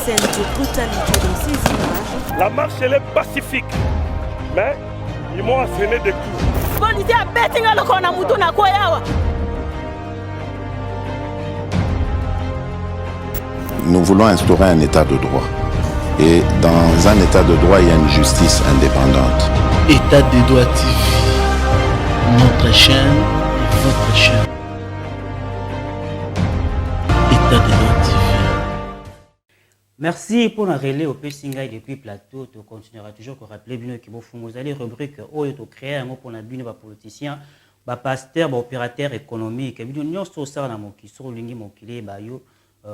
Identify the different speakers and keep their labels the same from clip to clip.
Speaker 1: scènes de brutalité dans ces images.
Speaker 2: La marche, elle est pacifique, mais ils m'ont asséné des coups.
Speaker 3: Nous voulons instaurer un état de droit. Et dans un état de droit, il y a une justice indépendante.
Speaker 4: État de droit TV, notre chaîne, votre chaîne. État de droit TV.
Speaker 5: Merci pour la relais au Pessinga depuis plateau. Tu continueras toujours à rappeler bien que vous allez rubrique où tu créer un mot pour la bine politicien, pasteur, opérateur économique. Nous sommes ça dans mon qui sur l'ingi mon kilé bayo.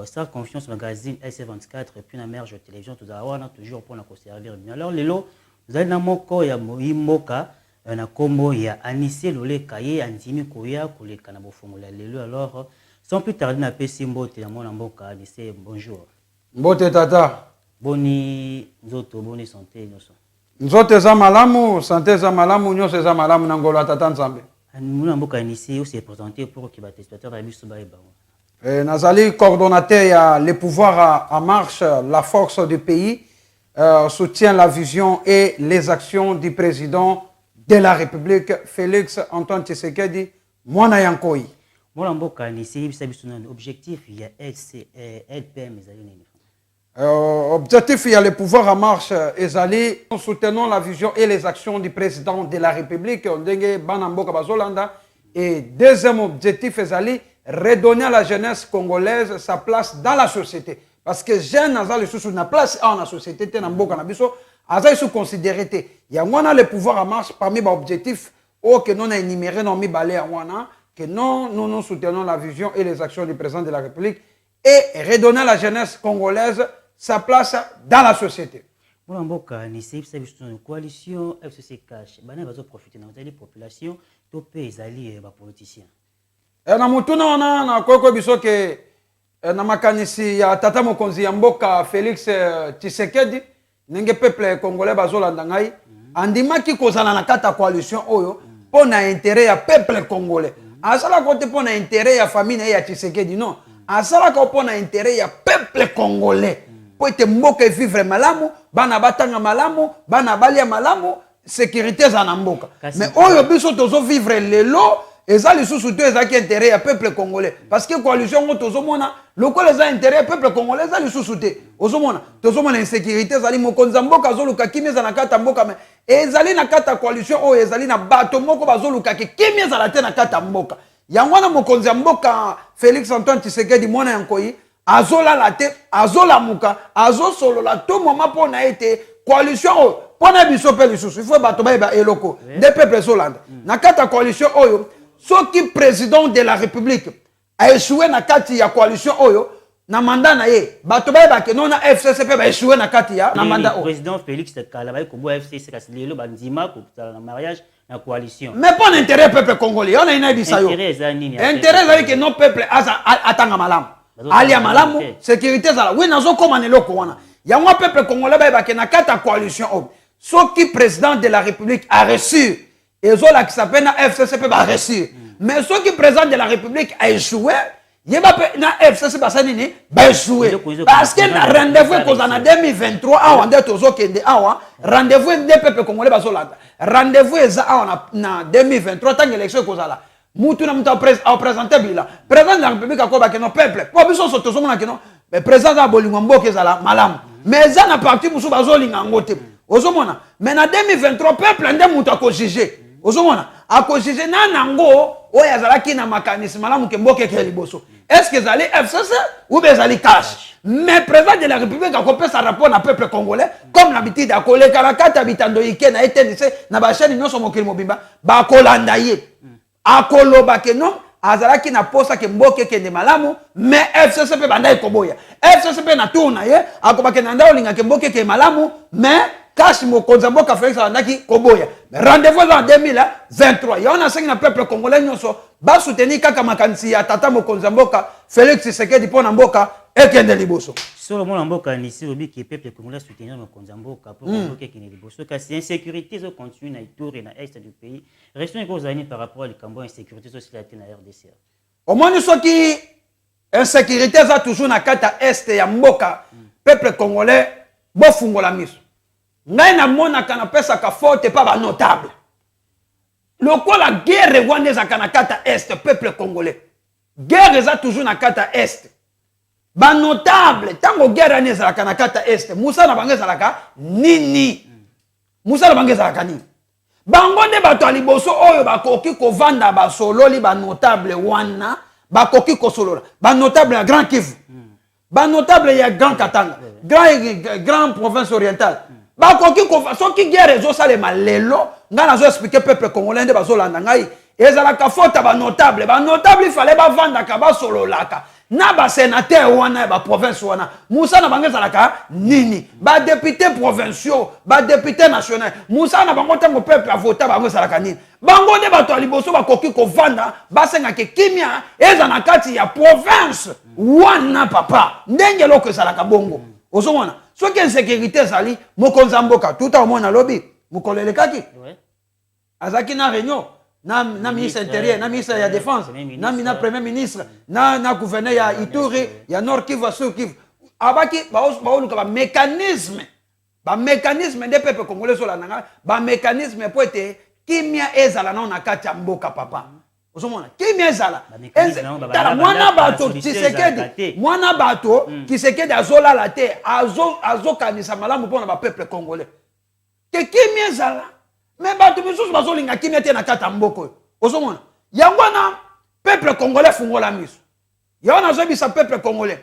Speaker 5: Sans confiance magazine SC24 et puis la merge télévision tout à toujours pour la conserver bien. Alors lelo vous allez dans mon corps ya moka na kombo ya Anissé Lolé Kaye Andimi Koya kule kana bofungola lelo. Alors sans plus tarder na pesi mbote ya mona mboka Anissé, bonjour.
Speaker 6: Mbote tata.
Speaker 5: Boni nzoto boni santé nyoso.
Speaker 6: Nzote za malamu, santé za malamu, nyoso za malamu na ngolo tata nzambe.
Speaker 5: Mona mboka Anissé aussi présenté pour qui va téléspectateur da biso ba eba.
Speaker 6: Nazali coordonnateur les pouvoirs en marche, la force du pays soutient la vision et les actions du président de la République Félix Antoine Tshisekedi Mwana Yankoi.
Speaker 5: Mwana mboka Anissé biso na objectif il y a LPM ezali nini?
Speaker 6: Objectif il y a les pouvoirs en marche ezali nous soutenons la vision et les actions du président de la République ndenge bana mboka bazolanda et deuxième objectif ezali redonner à la jeunesse congolaise sa place dans la société. Parce que jeune a une place dans la société, a sous considéré. Il y a le pouvoir en marche parmi les objectifs que nous avons énumérés dans les balais que nous soutenons la vision et les actions du président de la République et redonner à la jeunesse congolaise sa place dans la société.
Speaker 5: Pour mboka Anissé une coalition FCC cash, bana bazo profiter dans la population, topé ezali ba politiciens.
Speaker 6: Na mutuna na koko biso ke na makanisi ya tata mokonzi ya mboka Félix Tshisekedi nenge peuple congolais bazolanda ngai andimaki kozala na kata coalition oyo pona intérêt ya peuple congolais asala kote pona intérêt ya famille ya Tshisekedi non asala ko pona intérêt ya peuple congolais po ete mboka vivre malamu bana batanga malamu bana balia malamu sécurité za na mboka mais oyo biso tozo vivre lelo et ça, les sous-soutenus, ils ont intérêt au peuple congolais. Parce que la coalition, le col les a intérêt au peuple congolais, ils ont les sous-soutenus. Ils ont l'insécurité, ils ont les mokonzamboka, ils ont les kimi, ils ont nakata mboka. Et ils ont la nakata coalition, ils ont la bateau, ils ont les kimi, ils ont la nakata mboka. Yangwana mokonzamboka, Félix Antoine Tshisekedi, Mwana Yankoi, azola la tête, azola muka, azo solo la tout moment pour na été coalition. Pour na bisope les sous, il faut bateau ba eloko. Des peuples solanda. Nakata coalition oyo. Ce qui président de la République a échoué na kati ya coalition oyo na mandat na ye bato ba ke non na FCCP ba échoué na kati ya na mandat oyo
Speaker 5: président Félix Kalaba ko bo FCC ka lelo bandima ko na mariage na coalition
Speaker 6: mais pas d'intérêt peuple congolais on a ina bisa yo intérêt za que non peuple atanga malamu alia malamu sécurité za oui nazo koma ne loko wana ya ngwa peuple congolais ba ke na kata coalition oyo ce qui président de la République a reçu et zola qui s'appelle na FCCP va reçu mais ceux qui président de la République a échoué yeba na FCCP ba sanini ba échoué parce que na rendez-vous ko na 2023 awa nde tozo kende awa rendez-vous des peuples congolais ba zolanda rendez-vous eza awa na 2023 tant élection ko zala mutu na mutu a présenté bila président de la République a ko ba que no peuple po biso so tozo mona que non mais président za bolingo mboke zala malam mais za na parti musu ba zolinga ngote ozomona mais na 2023 peuple nde mutu a ko juger ozomona akojije na nango oyo azalaki na makanisi malamu ke mboke ke liboso est-ce que zali FCC ou bien zali cash mais président de la République a copié sa rapport na peuple congolais comme l'habitude a koleka la kata bitando yike na etendise na ba chaîne nyonso mokili mobimba ba kolanda ye akoloba ke non azalaki na posa ke mboke ke de malamu mais FCC pe banda ikoboya FCC pe na tourna ye akobake na ndao linga ke mboke ke malamu mais cash mokonzamboka Félix andaki koboya rendez-vous en 2023 ya on a cinq na peuple congolais nyonso ba soutenir kaka makanisi ya tata mokonzamboka Félix Tshisekedi pona mboka ekende liboso
Speaker 5: sur le monde mboka Anissé obi ki peuple congolais soutenir mokonzamboka pour mboka ekende liboso kasi insécurité zo continue na ituri na est du pays restons kozani par rapport à likambo insécurité sociale na RDC au
Speaker 6: moins soki insécurité za toujours na kata est ya mboka peuple congolais bofungola miso ngai na mona kana pesa ka faute pas ba notable lokola guerre wana ezaka na kata est peuple congolais guerre eza toujours na kata est ba notable tango guerre ane ezalaka na kata est musa na bango ezalaka nini musa na bango ezalaka nini bango nde bato ya liboso oyo bakoki kovanda basololi ba notable wana bakoki kosolola ba notable ya Grand Kivu ba notable ya Grand Katanga grand province orientale bakoki kofa soki guerre ezosalema lelo nga nazo expliquer peuple congolais nde bazolanda ngai ezalaka faute ba notable il fallait bavandaka basololaka na ba sénateur wana ba province wana musa na bango ezalaka nini ba député provinciaux ba député national musa na bango tango peuple a voté bango ezalaka nini bango nde bato ya liboso bakoki kovanda basengaka kimia eza na kati ya province wana papa ndenge eloko ezalaka bongo ozomona soki insécurité ezali mokonzi ya mboka tuta omona lobi mokolo elekaki azalaki na réunion na ministre intérieur na ministre ya défense na premier ministre na gouverneur ya Ituri ya Nord Kivu Sud Kivu abaki baoluka ba mécanisme de peuple congolais solana ba mécanisme po ete kimia ezala na kati ya mboka papa ozomona kimia ezala tala mwana bato Tshisekedi azolala te azokanisa malamu mpona ba peuple congolais ke kimia ezala mais bato misusu bazolinga kimia te na kati ya mboka oyo ozomona yango wana peuple congolais fungola miso yango nazobisa peuple congolais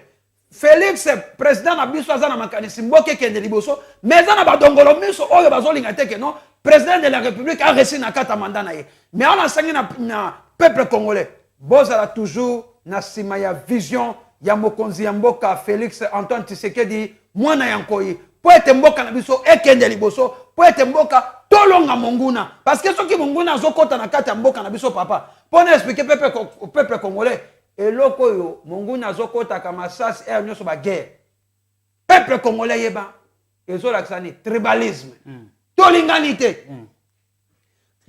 Speaker 6: Félix président na biso aza na makanisi mboka ekende liboso mais eza na badongolo miso oyo bazolinga te ke non président de la république a reçu na kata mandat na ye mais on a sangi na peuple congolais bozala toujours na sima ya vision ya mokonzi ya mboka Félix Antoine Tshisekedi mwana ya nkoi po ete mboka na biso ekende liboso po ete mboka tolonga monguna parce que soki monguna azokota na kati ya mboka na biso papa pona expliquer peuple congolais eloko oyo monguna azokota ka masasi e nyonso ba guerre peuple congolais yeba ezolakisa ni tribalisme tolingani te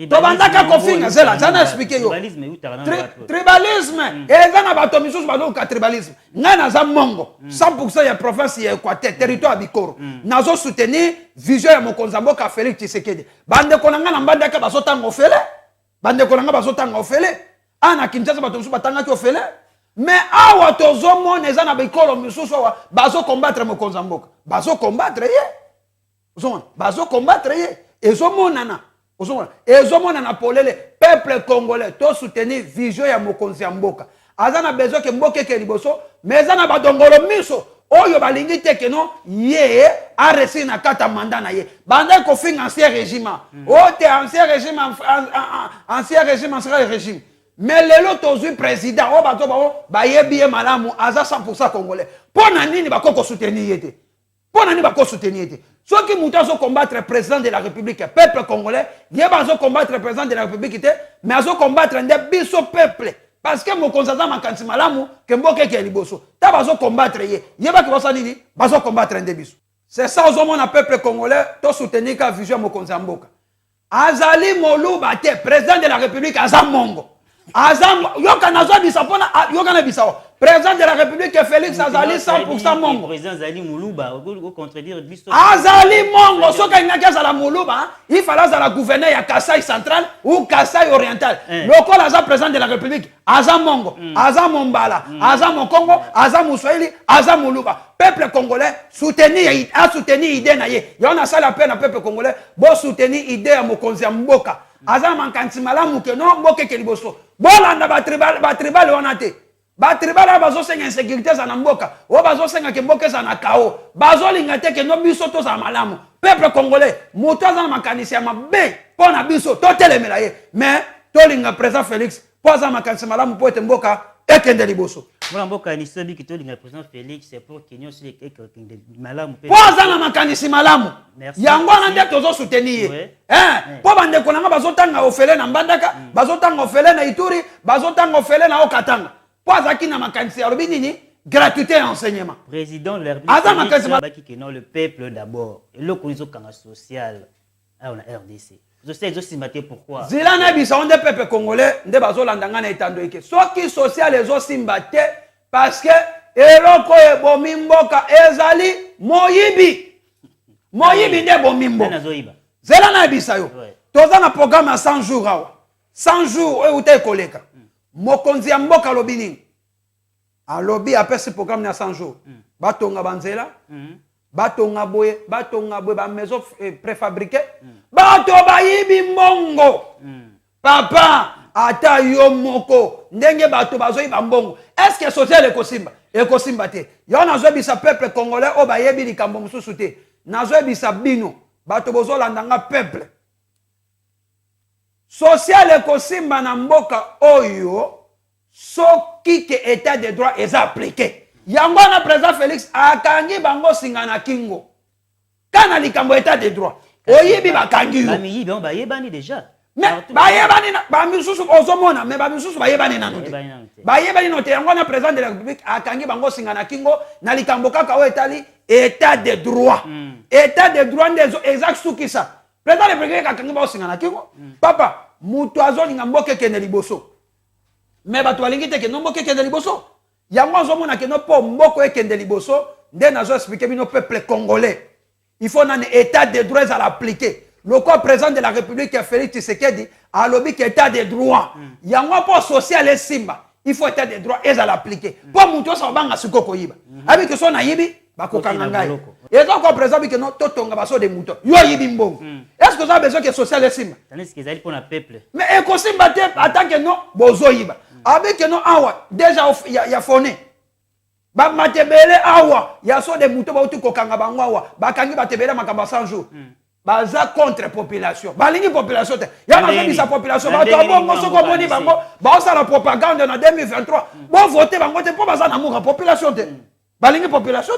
Speaker 6: tobandaka kofinga zela zana expliquer yo tribalisme eza na bato misusu bazoka tribalisme ngai naza mongo 100% ya province ya Équateur territoire ya Bikoro nazo soutenir vision ya mokonzi mboka Félix Tshisekedi bandeko na ngai na mbandaka bazotanga ofele ana Kinshasa bato misusu batangaki ofele mais awa tozomona eza na bikolo misusu awa bazokombattre mokonzi mboka bazokombattre ye ezomonana na polele peuple congolais to soutenir vision ya mokonzi ya mboka aza na besoin ke mboka ke liboso mais eza na badongolo miso oyo balingi te ke non ye a reçu na kata mandat na ye banda ko finga ancien régime ancien régime mais lelo tozui président o bato bayebi ye malamu aza 100% congolais pona nini bakoko soutenir ye te soki mutu azocombattre président de la république peuple congolais ye bazocombattre président de la république te mais azocombattre nde biso peuple parce que mokonzi aza makanisi malamu ke mboka eke ya liboso ta bazocombattre ye baki basa nini bazocombattre nde biso c'est ça ozomona peuple congolais to soutenir ka vision mokonzi ya mboka azali moluba te président de la république aza mongo yokana bisa président de la république Félix azali 100% mongo
Speaker 5: président azali muluba contredire biso
Speaker 6: azali mongo soka ngaki azala muluba il fallait azala gouverneur ya Kasai central ou Kasai oriental lokola aza président de la république aza mongo aza mombala aza mokongo aza muswahili aza muluba peuple congolais soutenir idée na ye yona sala peine na peuple congolais bo soutenir idée ya mokonzi ya mboka aza mankanti malamu ke no mboka ke liboso bolanda ba tribal wana te ba tribal bazosenga insécurité za na mboka o bazosenga ke mboka za na kao bazolinga te ke no biso to za malamu peuple congolais moto za makanisi ya mabe pona biso to telemela ye mais tolinga président Félix poza makanisi malamu po ete mboka ekende liboso
Speaker 5: mwana mboka ni sobi kitolinga président Félix c'est pour kenyo sur les malamu
Speaker 6: poza na makanisi malamu yango na nde tozo soutenir po bande konanga bazotanga ofele na mbandaka bazotanga ofele na Ituri bazotanga ofele na Okatanga poza kina makanisi ya lobi nini gratuité et enseignement
Speaker 5: président de la République qui non le peuple d'abord et le konizo kanga social on a RDC je sais pourquoi
Speaker 6: zilana bisa onde peuple congolais nde bazolandanga na etando eke soki social ezo simbate parce que eloko ebomi mboka ezali moyibi nde bomimbo zela na yebisa yo toza na programme ya 100 jours awa 100 jours oyo uta ekoleka mokonzi ya mboka alobi nini alobi apesi programme na 100 jours batonga banzela batonga boye bamaison préfabriqué bato bayibi mbongo papa ata yo moko ndenge bato bazoyiba mbongo est-ce que social ekosimba te yo nazoyebisa peuple congolais oyo bayebi likambo mosusu te nazoyebisa bino bato bozolandanga peuple social ekosimba na mboka oyo soki ke état de droit eza appliqué yango na président Félix akangi bango singa na kingo kana likambo état de droit oyibi bakangi yo
Speaker 5: bamiyibi on bayebani déjà
Speaker 6: mais bayebani na bamisusu ozomona mais bamisusu bayebani nanu te bayebani no te yango na président de la république akangi bango singa na kingo na likambo kaka o etali état de droit état de droit ndezo exact sukisa président de la république akangi bango singa na kingo papa mutu azolinga mboka ekende liboso mais bato balingi te kende mboka ekende liboso yango azomona kende po mboka ekende liboso nde nazo expliquer bino peuple congolais il faut nane état de droit à l'appliquer le corps président de la république Félix Tshisekedi a lobby que état de droit yango po social et simba il faut état de droit et à l'appliquer po mutu sa banga sikoko yiba abi que so na yibi bakokanga ngai et donc le président que no totonga baso de mutu yo yibi mbongo est-ce que ça a besoin que social et simba
Speaker 5: tandis que ezali pour na peuple
Speaker 6: mais ekosimba te attaque no bozo yiba abi que no awa déjà ya foné ba matebele awa ya so de mutu ba utu kokanga bango awa bakangi batebele makamba 100 jours baza contre population balingi population te ya mazobisa population bato abongo soko boni bango baosala propagande na 2023 bo voter bango te po baza na muka population te balingi population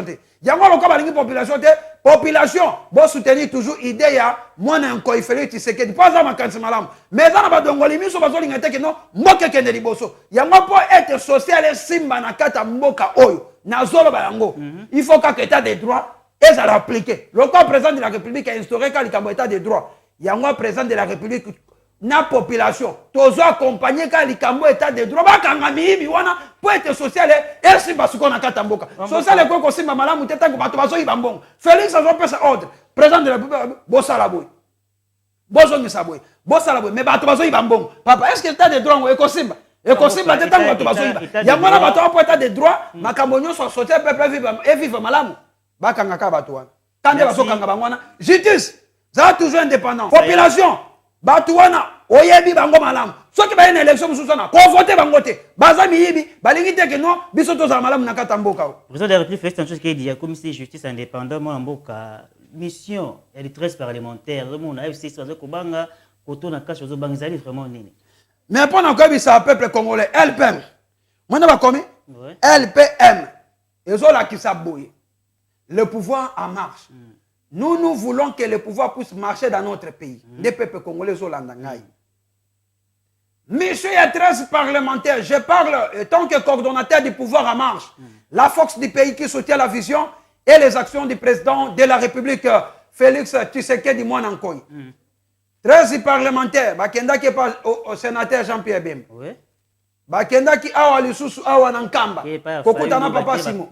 Speaker 6: te yango loka balingi population te population bo soutenir toujours idée ya mwana nko Félix Tshisekedi po aza makanisi malamu mais za na badongoli miso bazolinga te keno mboka kende liboso yango po être social et simba na kata mboka oyo na zolo bayango il faut que état de droit et ça l'appliquer. Le corps président de la République a instauré quand il état de droit. Il y a un président de la République, na population, tous accompagner quand il état de droit. Pour être social et si parce qu'on a katamboka. Social et quoi si ma maman ou teta ko bato ibambon. Félix a fait sa ordre. Président de la République, bossalaboy. Bozongi saboy. Bossalaboy. Mais bato bazo ibambon. Papa, est-ce que l'état de droit est possible? Et possible teta ko bato bazo ibambon. Il y a mona bato pour état de droit, makambonyo soit sauté peuple vivre malamu. Bakangaka batouana. Tande basokanga bangwana. Justice, ça toujours indépendant. Population, batouana, oyebi bango malam. Soki ba une élection mususana, ko voter bangote. Bazami yibi, balingi te que non, biso to za malam na katamboka.
Speaker 5: Président de la République fait une chose qui dit commission de justice indépendant mo mboka mission et les 13 parlementaires, mon AFC so ko banga koto na kaso zo bangizali vraiment nini.
Speaker 6: Mais pendant que ça peuple congolais, LPM. Moi na ba komi? LPM. Ezola ki saboye. Le pouvoir en marche. Nous voulons que le pouvoir puisse marcher dans notre pays. Les peuples congolais au Landangaï. Monsieur, il y a 13 parlementaires. Je parle en tant que coordonnateur du pouvoir en marche. La force du pays qui soutient la vision et les actions du président de la République, Félix Tshisekedi Mwanankoy. 13 parlementaires. Bakenda qui parle au sénateur Jean-Pierre Bem.
Speaker 5: Oui.
Speaker 6: Bakenda qui awa lisusu awa nankamba. Kokutana papa Simo.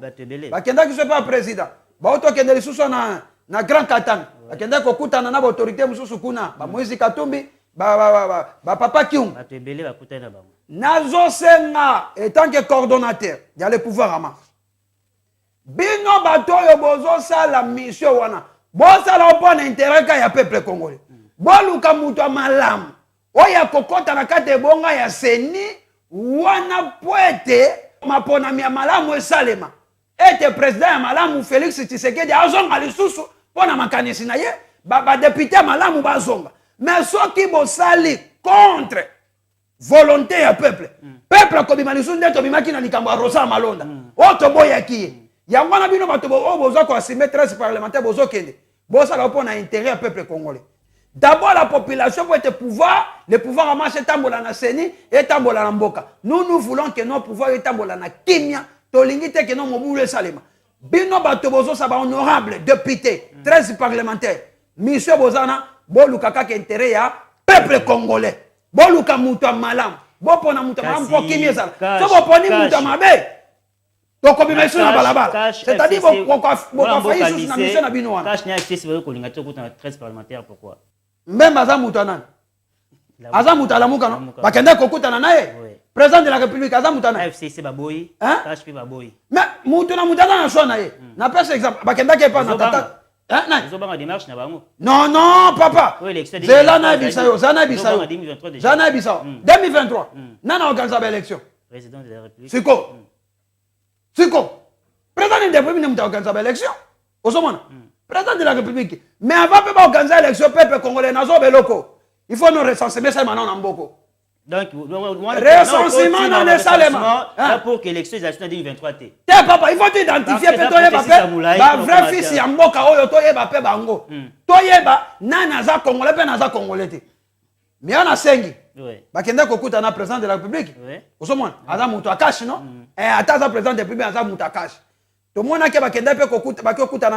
Speaker 6: Bakenda qui soit pas président. Baoto kende lisusu na Grand Katanga. Bakenda kokutana na autorité mususu kuna. Ba Moïse Katumbi, ba papa Kium.
Speaker 5: Batebele bakutana bango.
Speaker 6: Nazo senga étant que coordonnateur, il y a le pouvoir à marche. Bino bato yo bozo sala mission wana. Bosala opona intérêt ka ya peuple congolais. Boluka mutu malamu. Oya kokota na kate bonga ya seni wana poete maponami ya malamu esalema. Ete président ya malamu Félix Tshisekedi azonga lisusu pona makanisi na ye ba député malamu bazonga. Mais soki bosali contre volonté ya peuple. Peuple kobima lisusu ndeto bimaki na likambo ya Rosa Malonda. Oto boyaki. Yango na bino bato bo bozo ko assumer 13 parlementaires bozo kende. Bosala pona intérêt ya peuple congolais. D'abord la population pour être pouvoir, le pouvoir a marché tambola na seni et tambola na mboka. Nous voulons que nos pouvoirs et tambola na kimia, tolingite que nos moboule salema. Bino bato bozo saba honorable député, 13 parlementaires. Monsieur Bozana, boluka kaka intérêt ya peuple congolais. Boluka muta malam. Bopona muta malam pour kimia sala. So boponi muta mabe. tokobima isusu na balabala c'est-à-dire bokafayi isusu na mission na bino wana
Speaker 5: cash na FCC bakolinga te okuta na 13 parlementaire pourquoi
Speaker 6: mbemba aza mutu anani aza mutu alamuka no bakende kokutana naye président de la république aza mutu anani
Speaker 5: FCC baboyi cash pe baboyi
Speaker 6: mais mutu na mutu aza na choix na ye na pesa exemple bakendaki epa na tata
Speaker 5: ezobanga démarche na bango
Speaker 6: non papa zela na bisayo zana bisayo 2023 nana organisa ba élection
Speaker 5: président de la république
Speaker 6: siko président de la république mutu organisa ba élection osomona président de la république mais avant pe ba organiser élection peuple congolais nazo beloko il faut nous recenser mais ça maintenant na mboko
Speaker 5: donc
Speaker 6: recensement dans les salema
Speaker 5: pour que l'élection en 2023 te
Speaker 6: papa il faut identifier pe toyeba pe ba vrai fils ya mboka oyo toyeba pe bango toyeba nana za congolais pe na za congolais te mais on a sengi bakende kokuta na président de la république osomona aza mutu akashi no ata za président de la république aza mutu akashi tomona ke bakende pe kokuta bakokuta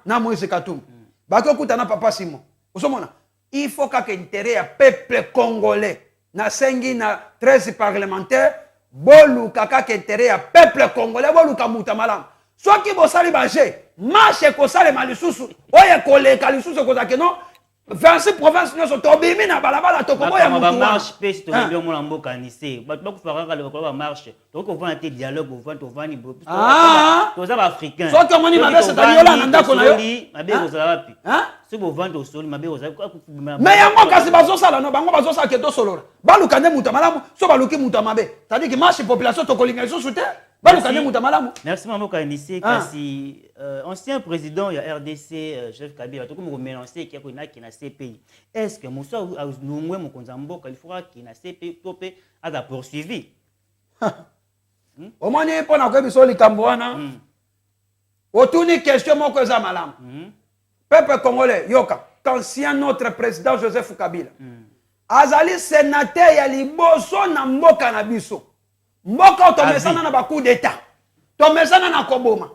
Speaker 6: na Moïse Katumbi bakokuta na papa Simon osomona il faut que intérêt ya peuple congolais na sengi na 13 parlementaire boluka kaka intérêt ya peuple congolais boluka muta malamu soki bosali baje marche kosalema lisusu oyo koleka lisusu kozake no 26 provinces nyonso tobimi na balabala tokoboya mutu wana
Speaker 5: marche pe si toyebi omona mboka nise bato bakufaka kaka lokolo bamarche tokoki kovanda te dialogue tovandi toza baafricain
Speaker 6: soki omoni mabe setali yola na ndako na yo
Speaker 5: mabe kozala wapi soki bovandi osoli mabe kozala
Speaker 6: mais yango kasi bazosala no bango bazosala ke tosolola baluka nde mutu malamu so baluki mutu mabe c'est-à-dire que marche population tokolinga lisusu te baluka nde mutu malamu
Speaker 5: merci mamoka nise kasi ancien président ya RDC chef Kabila tokomi komélancer ki akonaki na CPI est-ce que moso azungwe mokonzi ya mboka il faudra ki na CPI to pe aza poursuivi
Speaker 6: omoni mpona koyebi so likambo wana otuni question moko eza malamu peuple congolais yoka qu'ancien notre président Joseph Kabila azali sénateur ya liboso na mboka na biso mboka tomesana na bacoup d'état tomesana na koboma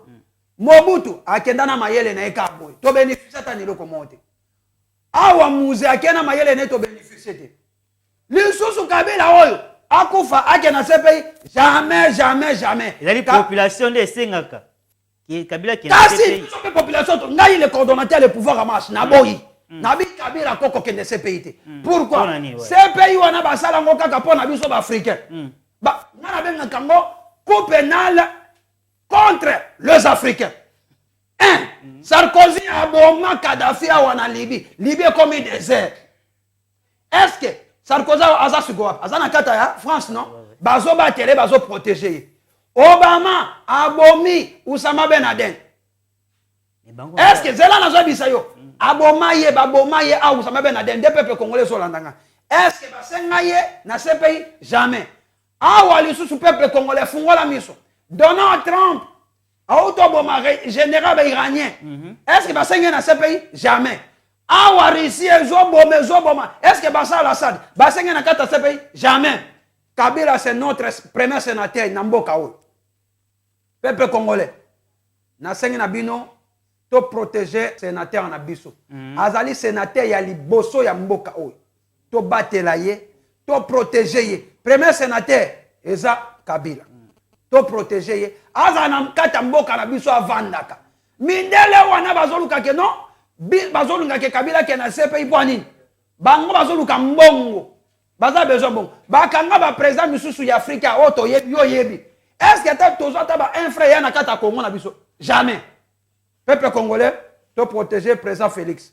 Speaker 6: Mobutu akenda na mayele na eka boy to bénéficier ta niloko monte awa muze akena mayele ne to bénéficier te lisusu Kabila oyo akufa akena CPI jamais
Speaker 5: la population de sengaka qui Kabila qui
Speaker 6: CPI kasi la population to ngai le coordonnateur le pouvoir en marche na boyi na bi Kabila koko kende CPI te pourquoi CPI wana basala ngo kaka pona biso ba africain ba ngana benga kango coup pénal contre les Africains. Sarkozy a bon Kadhafi en Libye. Libye est comme un désert. Est-ce que Sarkozy a Azasugoa, Azanakata ya France non? Bazo batele, bazo protéger. Obama a bomi Oussama Ben Laden. Est-ce que Zela nazo bisayo? Abomaye a Oussama Ben Laden des peuples congolais sur l'andanga. Est-ce que basengaye na ce pays jamais? Ah wali sous peuple congolais fungola miso. Donald Trump, autoboma général iranien. Est-ce que Bassengé dans ce pays? Jamais. Awa Russie, Zoboma. Est-ce que Bassa al-Assad, Bassengé dans ce pays? Jamais. Kabila, c'est notre premier sénateur, Namboka. Peuple congolais. Nasengi Nabino, to protéger sénateur en abisso. Azali sénateur, ya liboso ya Mboka. To batela ye, to protéger ye. Premier sénateur, Eza Kabila. To protéger ye azana kata mboka na biso avandaka mindele wana bazoluka ke non bazoluka ke Kabila ke na CPI nini bango bazoluka mbongo baza besoin bongo bakanga ba président misusu ya Afrika oto yebi yo yebi est-ce que ta tozo ta ba un frère na kata Congo na biso jamais peuple congolais to protéger président Félix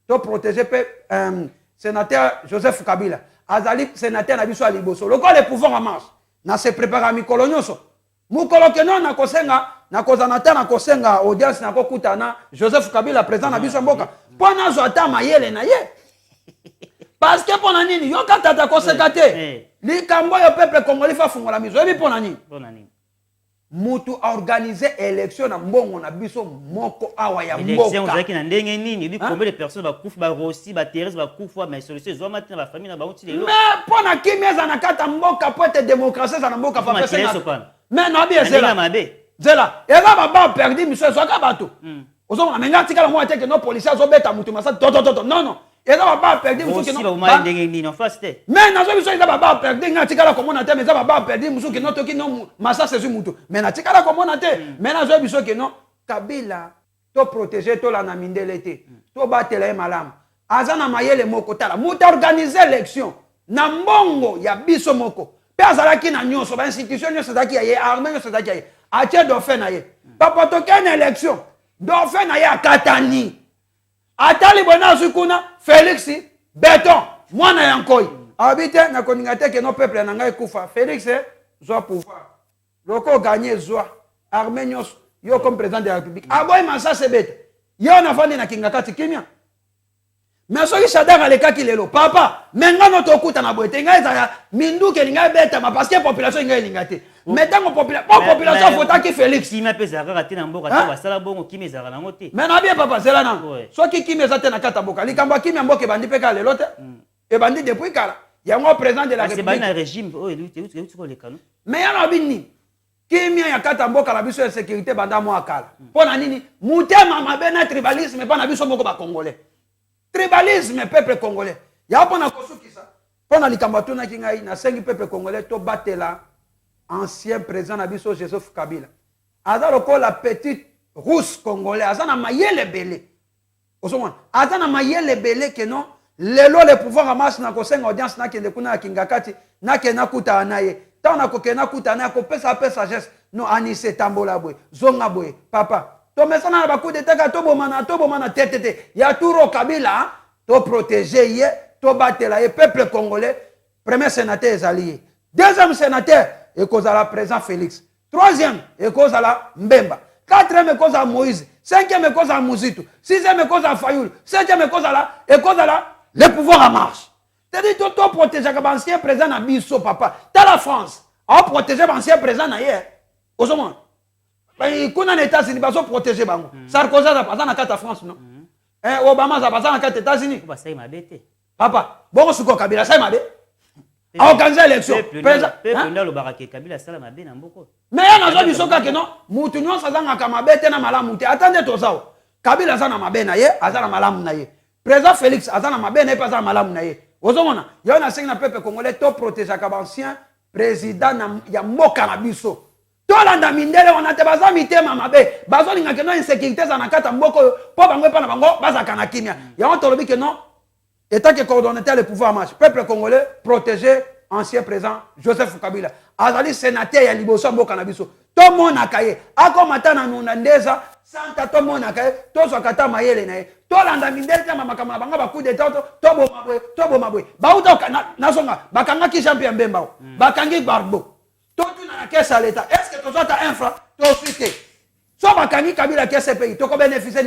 Speaker 6: to protéger sénateur Joseph Kabila azali sénateur na biso a liboso le pouvoir en marche na se prépare mi colonioso mukolo ke non na kozanata na kosenga audience na kokuta na Joseph Kabila président na biso mboka pona zo ata mayele na ye parce que pona nini yo katata koseka te likambo yo peuple congolais fa fungola mizo ebi pona nini mutu a organisé élection na mbongo na biso moko awa ya mboka
Speaker 5: élection zaki na ndenge nini bi combien de personnes ba kufa ba Rossi ba Thérèse ba kufa mais solution zo matin ba famille na ba uti lelo
Speaker 6: mais pona kimeza na kata mboka pote démocratie za na mboka pa pesa mais non bien zela eza baba perdu miso soka bato ozonga menga tika la moi que nos policiers zo beta mutu masa non eza baba perdu musuki
Speaker 5: no ba ndenge ni no faste
Speaker 6: mais nazo biso eza baba perdu nga tikala komona te mais eza baba perdu musuki no toki no masa sezu mutu mais na tikala komona te mais nazo biso ke no Kabila to protéger to la na mindele te to batela malamu azana mayele moko tala mutu organiser élection na mbongo ya biso moko pe azalaki na nyonso ba institution nyonso zaki ya ye armée nyonso zaki ya ye atie dauphin na ye papa tokene élection dauphin na ye akatani atali bona sukuna Félix béton mwana ya nkoi habite na koninga te ke no peuple na ngai kufa Félix zwa pouvoir loko gagner zwa armée nyonso yo comme président de la République aboy masa sebete yo na fandi na kinga kati kimia mais soki Shadak alekaki lelo papa menga no tokuta na boete ngai za minduke linga beta ma parce que population ngai linga te mais tango population fotaki Félix
Speaker 5: si ma pesa ka te na mboka ta basala bongo kimeza na ngote
Speaker 6: mais na bien papa zela na soki kimeza te na kata boka likamba kimia mboke bandi pe ka lelo te e bandi depuis kala yango président de la République
Speaker 5: c'est ba na régime o eluti ko le kanu
Speaker 6: mais yana bini kimia ya kata mboka la biso ya sécurité banda mo akala pona nini mutema mabena tribalisme pa na biso moko ba congolais tribalisme peuple congolais ya pona kosukisa pona likambo tuna kingai na sengi peuple congolais to batela ancien président na biso Joseph Kabila aza lokola petite rousse congolais aza na mayele belé osomona aza na mayele belé que non lelo le pouvoir amasse na kosenga audience na kende kuna kingakati na kena kuta naye tana ko kena kuta na ko pesa geste no anise tambola boy zonga boy papa to mesana na bakude teka to bomana tete ya turo Kabila to protéger ye to batela ye peuple congolais premier sénateur ezali deuxième sénateur et cause à la présent Félix troisième et cause à la Mbemba quatrième et cause à Moïse cinquième et cause à Muzitu sixième et cause à Fayoul septième et cause à la le pouvoir en marche c'est-à-dire to protéger l'ancien président na biso papa ta la France a protéger l'ancien président na ye osomon kuna na États-Unis baso protéger bango Sarkozy za paza na kata France non Obama za paza na kata États-Unis
Speaker 5: ba sai mabete
Speaker 6: papa bongo suko Kabila sai mabe a organiser élection
Speaker 5: peuple ndalo barake Kabila sala mabe na mboko
Speaker 6: mais yana zo biso ka ke non mutu nyonso zanga ka mabete na malamu te attendez to sao Kabila za na mabe na ye azana malamu na ye président Félix azana mabe na ye pas za malamu na ye ozomona yo na sengi na peuple congolais to protéger ka ancien président ya mboka na biso tolanda mindele wana te baza mitema mabe bazolinga ke no insécurité za na kata mboko po bango pa na bango bazaka na kimia yango tolobi ke non état que coordonnateur le pouvoir marche peuple congolais protéger ancien président Joseph Kabila azali sénateur ya liboso mboka na biso to mona kaye akomata na nuna ndeza santa to mona kaye to zokata mayele na ye tolanda mindele te makambo na bango bakude to bomabwe bauta na songa bakangaki champion Mbemba bakangi Barbo tout na caisse à l'état est-ce que tu as infra to suite so bakangi Kabila caisse pays to ko bénéficier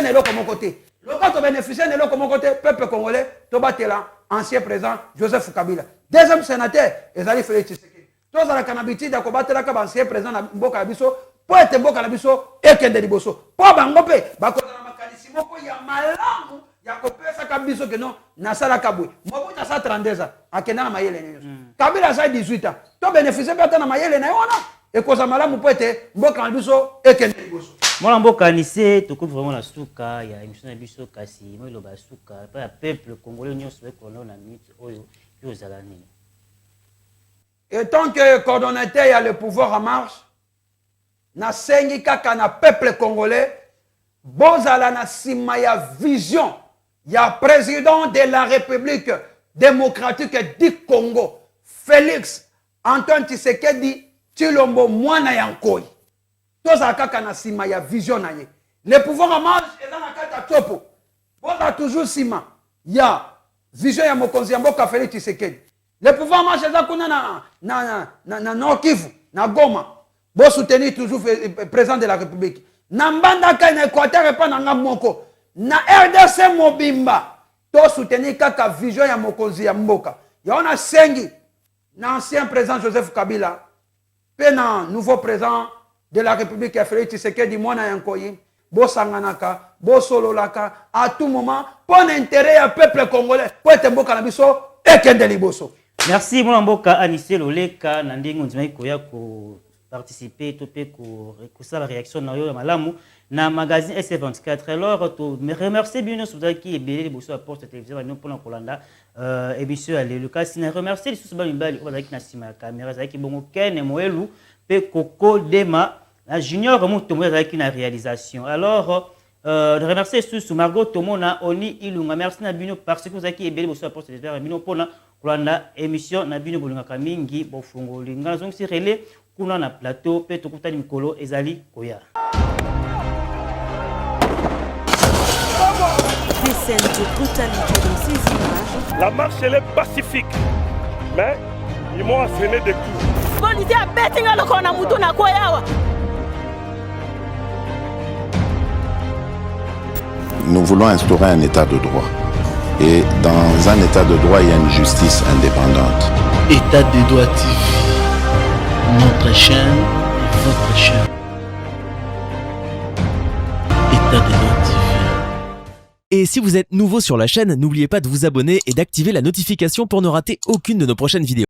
Speaker 6: ne lo comme côté le cas to bénéficier ne lo comme côté peuple congolais to batela ancien président Joseph Kabila deuxième sénateur ezali Félix Tshisekedi to za la canabiti da ko batela ka ancien président na mboka na biso po ete mboka na biso ekende liboso po bango pe bakozala makanisi moko ya malamu ya kopesa ka biso ke non nasala kabwe mobuta sa 32 ans akenda na mayele nyonso Kabila sa 18 ans to bénéficier pe na mayele na yona ekoza malamu po ete mboka na biso ekende liboso
Speaker 5: mwana mboka nise toko vraiment la suka ya émission na biso kasi moi lo ba suka pa ya peuple congolais nyonso ekono na minute oyo yo zalani
Speaker 6: et tant que coordonnateur ya le pouvoir en marche na sengi kaka na peuple congolais bozala na sima ya vision ya président de la République démocratique du Congo Félix Antoine Tshisekedi Tshilombo mwana ya nkoi toza kaka na sima ya vision na ye le pouvoir en marche eza na kata topo boza toujours sima ya vision ya mokonzi ya mboka Félix Tshisekedi le pouvoir en marche eza kuna na Nord Kivu na Goma bo soutenir toujours président de la République na mbandaka na Équateur pa na nga moko na RDC mobimba to soutenir kaka vision ya mokonzi ya mboka ya ona sengi na ancien président Joseph Kabila pe na nouveau président de la République ya Félix Tshisekedi mwana ya nkoyi bo sanganaka bo sololaka à tout moment pour intérêt ya peuple congolais po ete mboka na biso ekende liboso.
Speaker 5: Merci mwana mboka Anissé Loleka na ndenge ndimai koya ko participer ça la réaction na yo malamu na magazine SF24. Alors to me remercier bien sur qui est belé bosso à porte télévision nous pour Kolanda émission aller le cas sina remercier les sous bali on va na sima caméra ça qui bongo ken moelu pe Coco Dema la junior moto mo qui na réalisation. Alors remercier sous Margot Tomona Oni Ilunga merci na bino parce que vous qui est belé bosso à porte télévision bino pour Kolanda émission na bino bolunga kamingi bofungoli ngazong si relais kuna na plateau pe tokutani mikolo ezali koya.
Speaker 1: Des scènes de brutalité dans ces images.
Speaker 2: La marche elle est pacifique, mais ils m'ont asséné des coups.
Speaker 1: Policier a bettinga le kona mutu na koyawa.
Speaker 3: Nous voulons instaurer un état de droit. Et dans un état de droit, il y a une justice indépendante.
Speaker 4: État de droit TV, notre chaîne, votre chaîne. État de droit TV.
Speaker 7: Et si vous êtes nouveau sur la chaîne, n'oubliez pas de vous abonner et d'activer la notification pour ne rater aucune de nos prochaines vidéos.